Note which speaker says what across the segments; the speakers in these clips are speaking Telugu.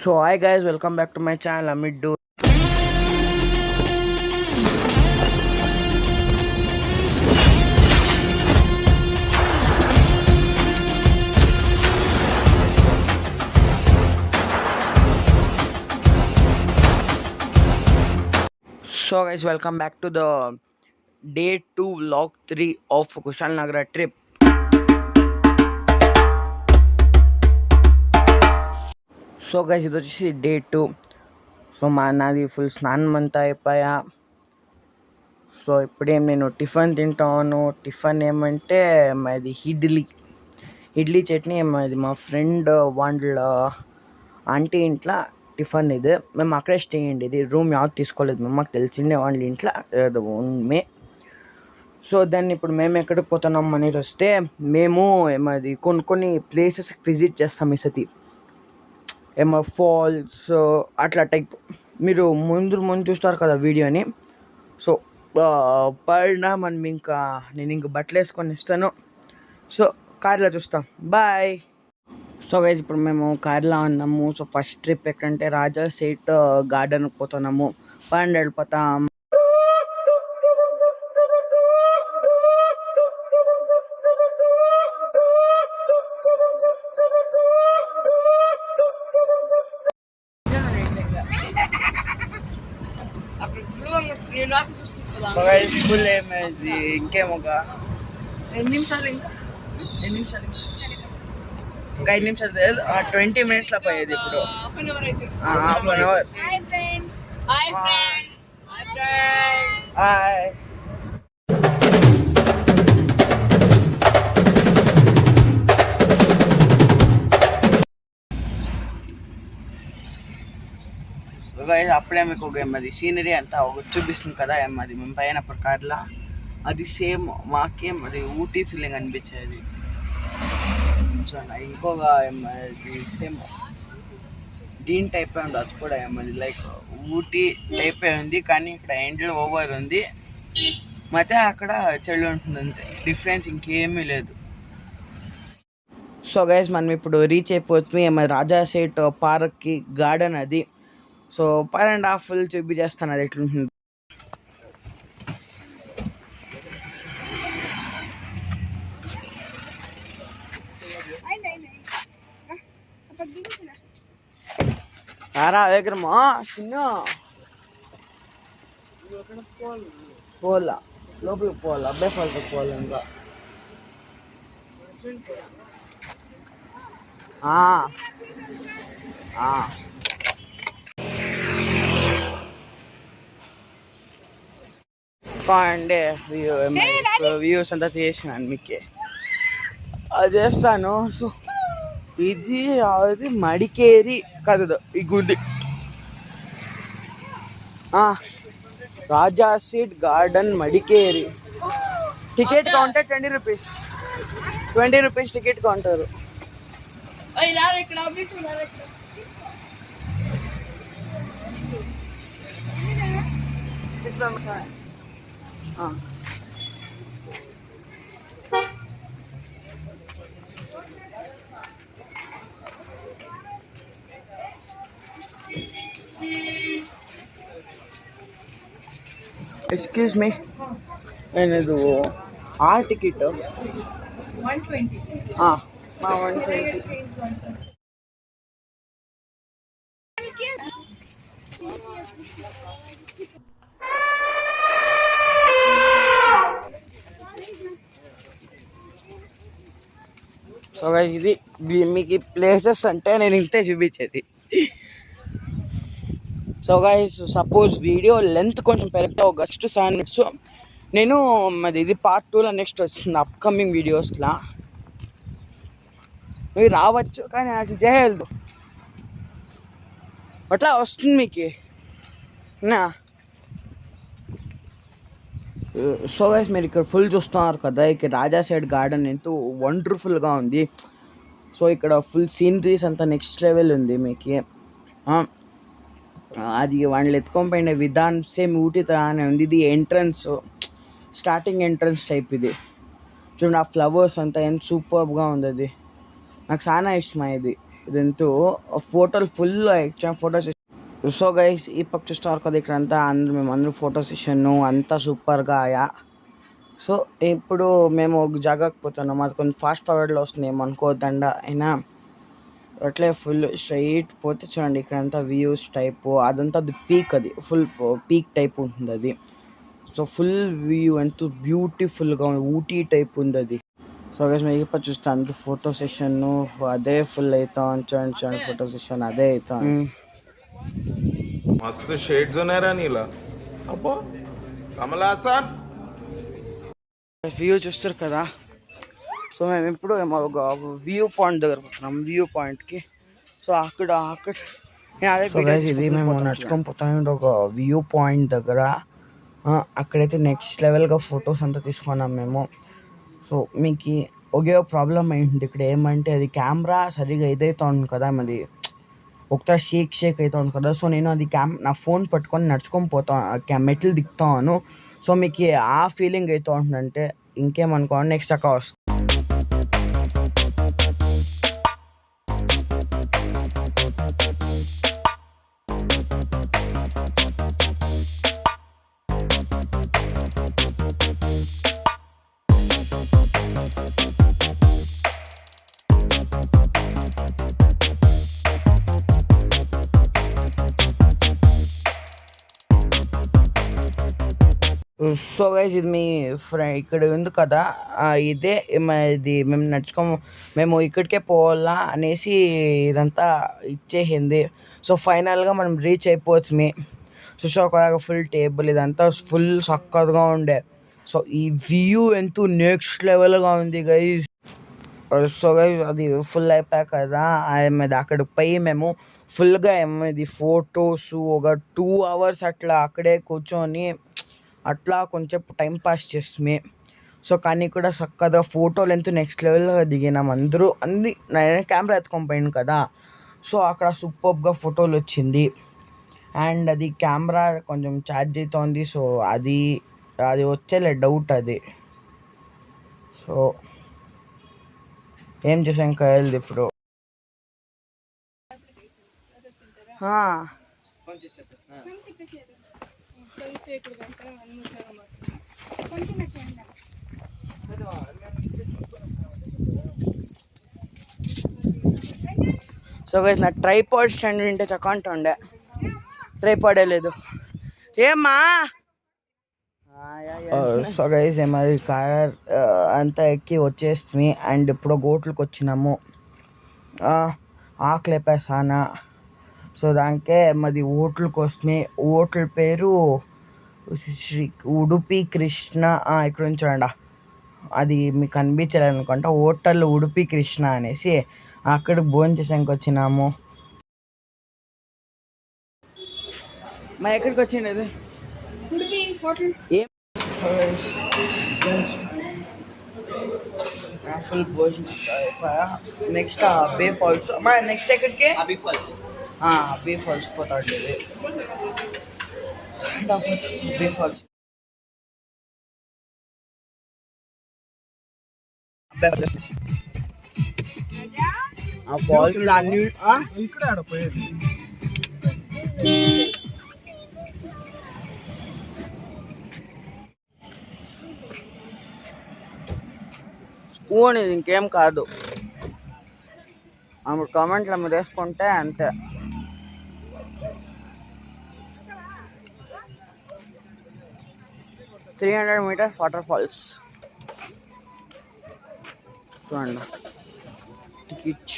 Speaker 1: So hi guys, welcome back to my channel Amit Do. So guys, welcome back to the day 2 vlog 3 of Kushal Nagar trip. So guys ఇది వచ్చేసి డే 2. సో నాది ఫుల్ స్నానం అంతా అయిపోయా. సో ఇప్పుడేం నేను టిఫిన్ తింటాను. టిఫిన్ ఏమంటే మాది ఇడ్లీ చట్నీ. మాది మా ఫ్రెండ్ వాళ్ళ ఆంటీ ఇంట్లో టిఫిన్ ఇది. మేము అక్కడే స్టే అయ్యింది. ఇది రూమ్ యావత్ తీసుకోలేదు మేము, మాకు తెలిసిందే వాళ్ళ ఇంట్లో మే. సో దాన్ని ఇప్పుడు మేము ఎక్కడికి పోతున్నాం అనేది వస్తే, మేము మాది కొన్ని ప్లేసెస్ విజిట్ చేస్తాం ఈసతి. ఏమో ఫాల్స్ అట్లా టైప్. మీరు ముందు చూస్తారు కదా వీడియోని. సో పైన నేను ఇంక బట్టలు వేసుకొని ఇస్తాను. సో కార్లో చూస్తాం. బాయ్. సో గైస్ ఇప్పుడు మేము కార్లో ఉన్నాము. సో ఫస్ట్ ట్రిప్ ఎక్కడంటే రాజా సేట్ గార్డెన్కి పోతున్నాము. పైన వెళ్ళిపోతాం. సో గైస్ ఫుల్ ఏమైంది, ఇంకేమో ఒక 8 నిమిషాలు ఇంకా 5 నిమిషాలు లేదు, 20 మినిట్స్లో పోయేది ఇప్పుడు. Half an hour. హాయ్. అప్పుడే మీకు ఒక ఏమది సీనరీ అంతా ఒక చూపిస్తుంది కదా. ఏమది మేము పైనప్పుడు కార్లా అది సేమ్ మాకేం అది ఊటీ ఫీలింగ్ అనిపించేది. ఇంకొక ఏమది సేమ్ దీని టైప్ ఉంది. అది కూడా ఏమది లైక్ ఊటీ టైప్ ఉంది, కానీ ఇక్కడ ఎండ్లో ఓవర్ ఉంది, ಮತ್ತೆ అక్కడ చలి ఉంటుంది అంతే. డిఫరెన్స్ ఇంకేమీ లేదు. సో గైస్ మనం ఇప్పుడు రీచ్ అయిపోతుంది ఏమది రాజా సేట్ పార్క్కి, గార్డెన్ అది. సో 1.5 ఫుల్ చూపించేస్తాను అది ఎట్లుంటుంది. వేగరమా చిన్న పోలా లోపలికి పోవాలి. అబ్బాయి ఫాల్కి పోవాలి ఇంకా. అండి వ్యూస్ అంతా చేసినాను మీకే అది చేస్తాను. సో ఇది అది మడికేరి కదదు ఈ గుడి. Raja seat garden Madikeri. Ticket counter 20 rupees. 20 rupees ticket counter. Excuse me, నేను ఆ టికెట్ 120. 120. సో గైస్ ఇది మీకు ప్లేసెస్ అంటే నేను ఇంతే చూపించేది. So guys suppose video length కొంచెం పెరిగితే ఒక 6 to 7 minutes నేను ఇది పార్ట్ 2లో నెక్స్ట్ వస్తుంది అప్కమింగ్ వీడియోస్లో. మీరు రావచ్చు కానీ అట్లా చేయలేదు, అట్లా వస్తుంది మీకు నా. సో గైస్ మీరు ఇక్కడ ఫుల్ చూస్తున్నారు కదా, ఇక్కడ రాజా సైడ్ గార్డెన్ ఎంతో వండర్ఫుల్గా ఉంది. సో ఇక్కడ ఫుల్ సీనరీస్ అంతా నెక్స్ట్ లెవెల్ ఉంది మీకు. అది వాళ్ళు ఎత్తుకొని పోయిన విధానం సేమ్ ఊటీ తరానే ఉంది. ఇది ఎంట్రన్స్, స్టార్టింగ్ ఎంట్రన్స్ టైప్. ఇది చూడండి, ఆ ఫ్లవర్స్ అంతా ఎంత సూపర్గా ఉంది. అది నాకు చాలా ఇష్టమైంది. ఇదంತೂ ఫోటోలు full extra photos. So guys ఈ పక్క చూస్తారు కదా ఇక్కడంతా మేమందరూ ఫోటో సెషన్ అంతా సూపర్గా ఆయా. సో ఇప్పుడు మేము ఒక జాగాకి పోతున్నాం, అది కొంచెం ఫాస్ట్ ఫార్వర్డ్లో వస్తుంది ఏమనుకోవద్దండ. అయినా అట్లే ఫుల్ స్ట్రైట్ పోతే చూడండి ఇక్కడంతా వ్యూస్ టైపు అదంతా అది పీక్, అది ఫుల్ పీక్ టైప్ ఉంటుంది అది. సో ఫుల్ వ్యూ ఎంతో బ్యూటిఫుల్గా ఊటీ టైప్ ఉంది అది. సో గైస్ మేము ఇప్పుడు చూస్తే అందరూ ఫోటో సెషన్ అదే ఫుల్ అవుతాం. చూడండి చూడండి ఫోటో సెషన్ అదే అవుతాం.
Speaker 2: मस्त शेड्स ఉన్నాయరా నీలా అబ్బో కమల్ హాసన్.
Speaker 1: వ్యూ చూస్తారు కదా. సో మేము ఇప్పుడు ఒక వ్యూ పాయింట్ దగ్గర పోతున్నాం, వ్యూ పాయింట్కి. సో అక్కడ ఇది మేము నడుచుకొని పోతాం ఒక వ్యూ పాయింట్ దగ్గర. అక్కడైతే నెక్స్ట్ లెవెల్గా ఫొటోస్ అంతా తీసుకున్నాం మేము. సో మీకు ఒకే ప్రాబ్లం అయింది ఇక్కడ ఏమంటే అది కెమెరా సరిగా ఇదైతే ఉంది కదా, మరి ఒకసారి షేక్ అవుతుంది కదా. సో నేను అది నా ఫోన్ పట్టుకొని నడుచుకొని పోతాను, మెట్లు దిగుతాను. సో మీకు ఆ ఫీలింగ్ అవుతూ ఉంటుందంటే ఇంకేమనుకోండి నెక్స్ట్ అక్క వస్తుంది. సో గైస్ ఇది మీ ఇక్కడ ఉంది కదా, ఇదే ఇది మేము ఇక్కడికే పోవాలా అనేసి ఇదంతా ఇచ్చేసింది. సో ఫైనల్గా మనం రీచ్ అయిపోతుంది. సో ఒక ఫుల్ టేబుల్ ఇదంతా ఫుల్ చక్కగా ఉండే. సో ఈ వ్యూ ఎంతో నెక్స్ట్ లెవెల్గా ఉంది గైస్. సో గైస్ అది ఫుల్ అయిపోయాక కదా అక్కడికి పోయి మేము ఫుల్గా ఏమైంది ఫొటోస్ ఒక 2 hours అట్లా అక్కడే కూర్చొని అట్లా కొంచెం టైం పాస్ చేస్తుంది. సో కానీ కూడా చక్కగా ఫోటోలు ఎంతో నెక్స్ట్ లెవెల్గా దిగినాం అందరూ. నేను కెమెరా ఎత్తుకొని పోయాను కదా. సో అక్కడ సూపర్గా ఫోటోలు వచ్చింది. అండ్ అది కెమెరా కొంచెం ఛార్జ్ అవుతుంది. సో అది వచ్చేలే డౌట్ అది. సో ఏం చేసాం కయల్ది ఇప్పుడు సో గైస్ నా ట్రైపాడ్ స్టాండ్ ఉంటే చక్కంటా ఉండే, ట్రైపాడే లేదు ఏమ్మా. సో గైస్ ఏమది కార్ అంతా ఎక్కి వచ్చేస్తుంది. అండ్ ఇప్పుడు గోట్లకి వచ్చినాము, ఆకలేపేసానా. సో దానికే మాది హోటల్కి వస్తుంది. హోటల్ పేరు శ్రీ ఉడుపి కృష్ణ. ఇక్కడ నుంచి చూడండి, అది మీకు కనిపించలేదు అనుకుంటా, హోటల్ ఉడుపి కృష్ణ అనేసి అక్కడ భోజనం చేసానికి వచ్చినాము. మా ఎక్కడికి వచ్చింది అది ఏం ఫుల్ భోజనం. నెక్స్ట్ బే ఫాల్స్. నెక్స్ట్ ఎక్కడికి బే ఫాల్స్ పోతాడు బే ఫాల్స్. ఆ ఫాల్స్ అన్ని ఇక్కడ ఆడపోయేది. స్పూన్ ఇది ఇంకేం కాదు, అప్పుడు కామెంట్లో మీరు వేసుకుంటే అంతే. $300 meters వాటర్ ఫాల్స్ చూడండి. టికెట్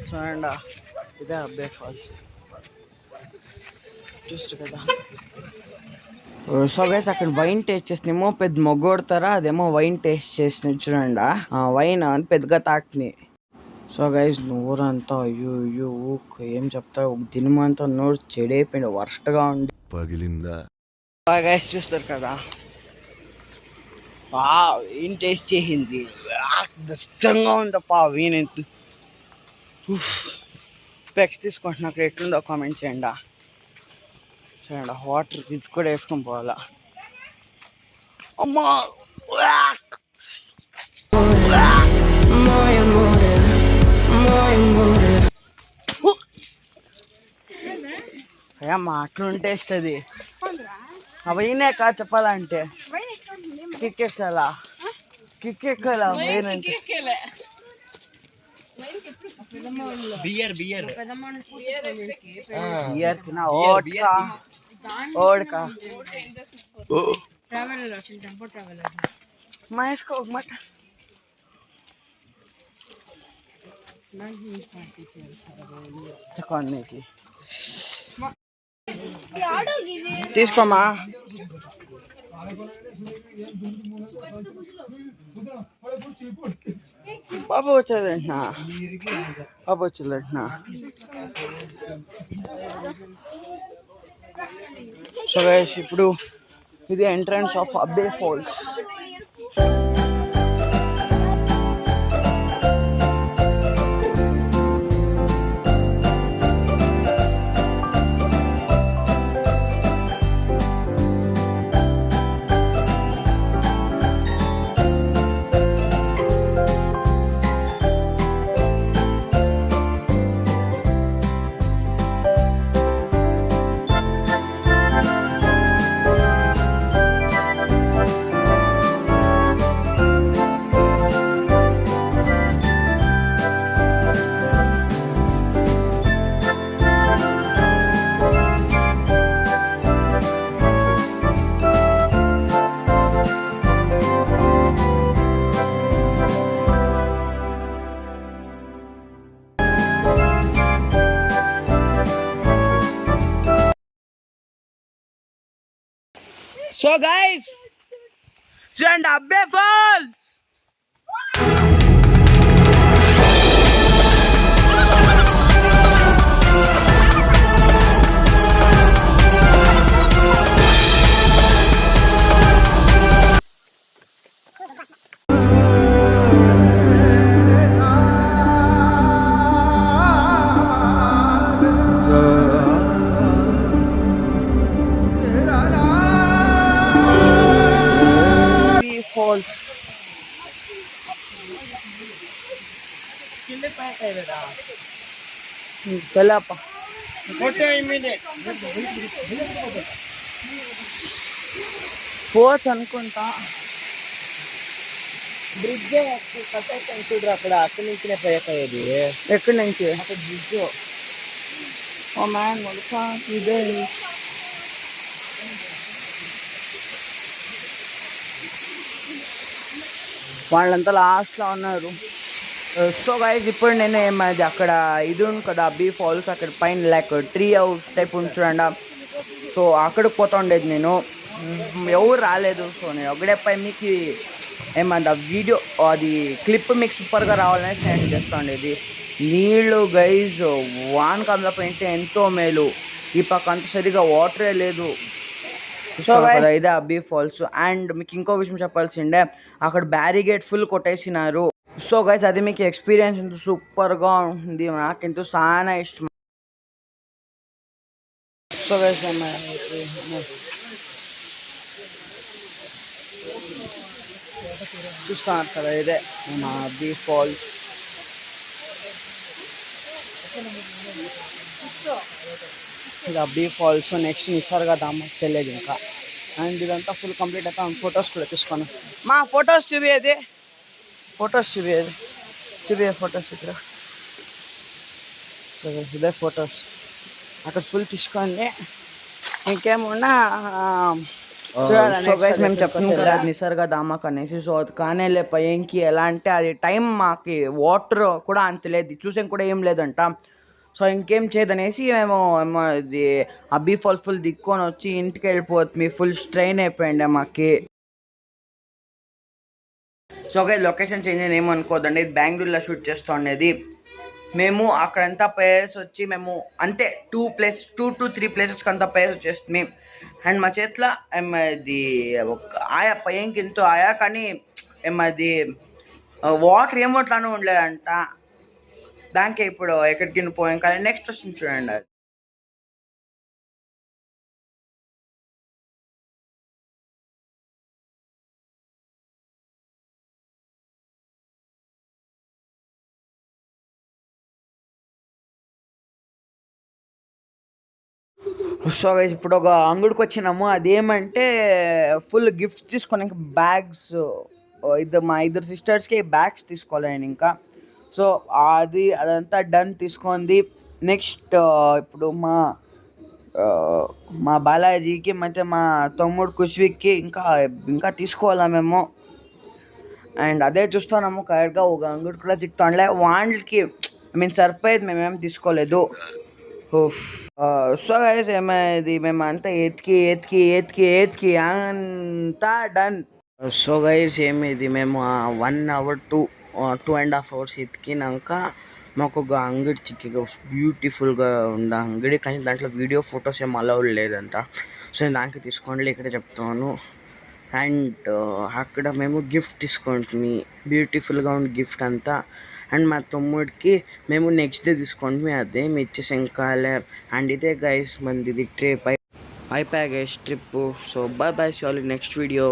Speaker 1: చూడండి, ఇదే అబ్బే ఫాల్స్ చూస్తారు కదా. సో గైస్ అక్కడ వైన్ టేస్ట్ చేసినేమో పెద్ద మొగ్గొడతారా, అదేమో వైన్ టేస్ట్ చేసిన చూడండి. వైన్ అని పెద్దగా తాకుతుంది. సో గైస్ నోరంతా అయ్యో ఏం చెప్తారు, ఒక దినమంతా నోరు చెడైపోయింది, వర్స్ట్గా ఉంది పగిలిందా. గైస్ చూస్తారు కదా, ఏం టేస్ట్ చేసింది, ఇష్టంగా ఉందప్ప వీన్. ఎంత స్పెక్స్ తీసుకుంటున్నా, అక్కడ ఎట్లుందో కామెంట్ చేయండి. చూడండి వాటర్ ఇది కూడా వేసుకొని పోవాలా. అమ్మా అయ్యా మాటలుంటే ఇస్తుంది అవైనా కా చెప్పాలంటే కిక్ ఎక్కాలా మెయిన్ బియర్ తిన ఓడ్కా మహేష్కో మట నీకు తీసుకోమా బాబు వచ్చేదంటున్నా సో గైస్ ఇప్పుడు ఇది ఎంట్రన్స్ ఆఫ్ అబ్బే ఫాల్స్. సో గైస్ చూడండి అబ్బే ఫాల్స్. ఫాల్స్ వెళ్ళప్ప పోవచ్చు అనుకుంటా. బ్రిడ్జ్ కట్టేస్తాను చూడరు అక్కడ, అక్కడి నుంచినే పోయేది. ఎక్కడి నుంచి? అక్కడ బ్రిడ్జ్. ఓ మ్యాన్ మొదట ఇదే వాళ్ళంతా లాస్ట్లో ఉన్నారు. సో గైస్ ఇప్పుడు నేను ఏమది అక్కడ ఇది ఉంది కదా అబ్బీ ఫాల్స్, అక్కడ పైన లైక్ ట్రీ హౌస్ టైప్ ఉంచుండ. సో అక్కడికి పోతా ఉండేది నేను, ఎవరు రాలేదు. సో నేను ఒకటే పై మీకు ఏమంది ఆ వీడియో అది క్లిప్ మీకు సూపర్గా రావాలనేసి నేను చేస్తూ ఉండేది. నీళ్ళు గైజ్ వానకాలంలో పోయింటే ఎంతో మేలు, ఈ పక్క అంత సరిగా వాటరే లేదు. సో ఇదే అబ్బీ ఫాల్స్. అండ్ మీకు ఇంకో విషయం చెప్పాల్సిండే, అక్కడ బ్యారిగేట్ ఫుల్ కొట్టేసినారు. సో గైస్ అది మీకు ఎక్స్పీరియన్స్ ఎంతో సూపర్గా ఉంటుంది, నాకెంతో చాలా ఇష్టం. సో గైస్ చూస్తున్నారు కదా ఇదే మన అబ్బీ ఫాల్స్. ఇది అబ్బీ ఫాల్స్. నెక్స్ట్ నిసర్గధామకి తెలియదు ఇంకా. అండ్ ఇదంతా ఫుల్ కంప్లీట్ అయితే ఫొటోస్ కూడా తీసుకోను. మా ఫొటోస్ చూపియేది, ఫొటోస్ ఇక్కడ. సో ఇదే ఫొటోస్ అక్కడ ఫుల్ తీసుకోండి. ఇంకేమున్నా చూడండి మేము చెప్తున్నాం కదా నిసర్గధామకు అనేసి. సో అది కానీ పైకి ఎలా అంటే అది టైం మాకు వాటర్ కూడా అంత లేదు, చూసాం కూడా ఏం లేదంట. సో ఇంకేం చేయదనేసి మేము ఇది అబ్బీ ఫాల్స్ ఫుల్ దిక్కొని వచ్చి ఇంటికి వెళ్ళిపోతుంది. ఫుల్ స్ట్రెయిన్ అయిపోయింది మాకి. సో ఓకే లొకేషన్ చేంజ్ అని ఏమనుకోదండి, ఇది బెంగళూరులో షూట్ చేస్తూ ఉండేది. మేము అక్కడంతా ప్లేస్ వచ్చి మేము అంతే 2 to 3 ప్లేసెస్కి అంతా ప్లేస్ వచ్చేస్తుంది. అండ్ మా చేతిలో ఏమది ఒక ఆయా పైకి ఎంతో ఆయా, కానీ ఏమది వాటర్ ఏమోట్లానే ఉండలేదంట. దానికే ఇప్పుడు ఎక్కడికి పోయాం. కానీ నెక్స్ట్ వస్తుంది చూడండి. సో గైస్ ఇప్పుడు ఒక అంగడికి వచ్చినాము, అదేమంటే ఫుల్ గిఫ్ట్స్ తీసుకొని ఇంకా బ్యాగ్స్, మా ఇద్దరు సిస్టర్స్కి బ్యాగ్స్ తీసుకోవాలి నేను ఇంకా. సో అదంతా డన్ తీసుకుంది. నెక్స్ట్ ఇప్పుడు మా బాలాజీకి ಮತ್ತು మా తమ్ముడు కుష్విక్కి ఇంకా తీసుకోవాలా మేము. అండ్ అదే చూస్తున్నాము కరెక్ట్గా ఒక అంగడి కూడా చిక్తాండ్లే వాళ్ళకి, సరిపోయేది మేమేం తీసుకోలేదు. సో గైస్ ఏమైంది, మేము అంతా ఎత్తికి అంతా డన్. సో గైస్ ఏమైంది, మేము 1 hour 2.5 hours ఎతికినాక మాకు ఒక అంగడి చిక్కి, బ్యూటిఫుల్గా ఉన్న అంగడి, కానీ దాంట్లో వీడియో ఫొటోస్ ఏం అలౌడ్ లేదంట. సో నేను దానికి తీసుకోండి ఇక్కడ చెప్తాను. అండ్ అక్కడ మేము గిఫ్ట్ తీసుకుంటుంది, బ్యూటిఫుల్గా ఉన్న గిఫ్ట్ అంతా. అండ్ మా తమ్ముడికి మేము నెక్స్ట్ డే తీసుకోండి, అదే ఇచ్చేసి ఇంకాలే. అండ్ ఇదే గైస్ మంది ట్రిప్ అయిపోయా guys trip. So bye bye, see all in next video.